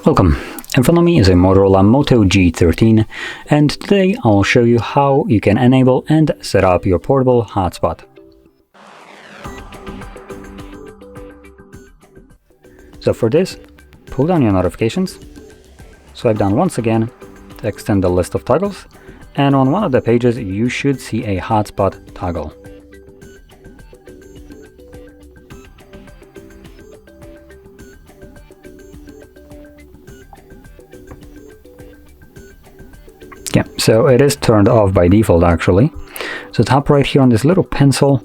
Welcome. In front of me is a Motorola Moto G13, and today I'll show you how you can enable and set up your portable hotspot. So for this, pull down your notifications, swipe down once again to extend the list of toggles, and on one of the pages you should see a hotspot toggle. Yeah, so it is turned off by default actually. So tap right here on this little pencil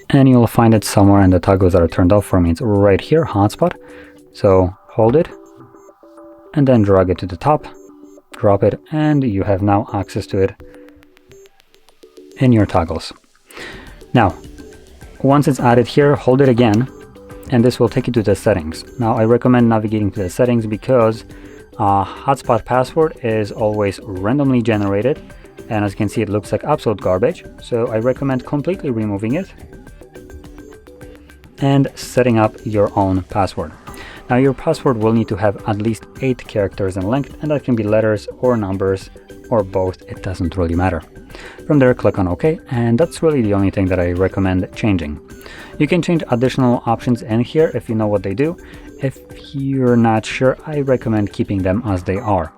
and you'll find it somewhere in the toggles that are turned off. For me it's right here, hotspot. So hold it and then drag it to the top, drop it, and you have now access to it in your toggles. Now, once it's added here, hold it again and this will take you to the settings. Now I recommend navigating to the settings because hotspot password is always randomly generated, and as you can see it looks like absolute garbage, so I recommend completely removing it and setting up your own password. Now your password will need to have at least 8 characters in length, and that can be letters or numbers or both, it doesn't really matter. From there click on OK, and that's really the only thing that I recommend changing. You can change additional options in here if you know what they do. If you're not sure, I recommend keeping them as they are.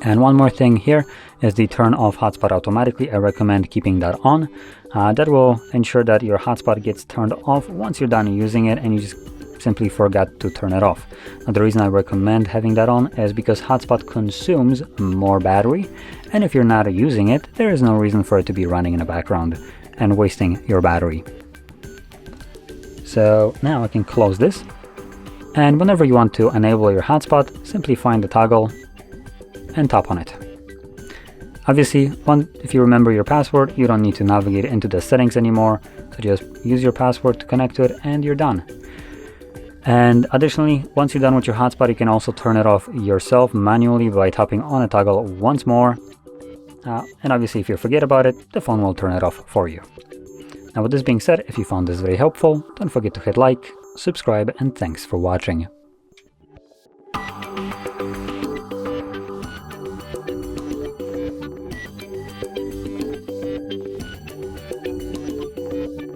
And one more thing here is the turn off hotspot automatically. I recommend keeping that on. That will ensure that your hotspot gets turned off once you're done using it and you just simply forgot to turn it off. Now, the reason I recommend having that on is because hotspot consumes more battery, and if you're not using it, there is no reason for it to be running in the background and wasting your battery. So now I can close this, and whenever you want to enable your hotspot, simply find the toggle and tap on it. Obviously, if you remember your password, you don't need to navigate into the settings anymore, so just use your password to connect to it and you're done. And additionally, once you're done with your hotspot, you can also turn it off yourself manually by tapping on a toggle once more. And obviously, if you forget about it, the phone will turn it off for you. Now, with this being said, if you found this very helpful, don't forget to hit like, subscribe, and thanks for watching.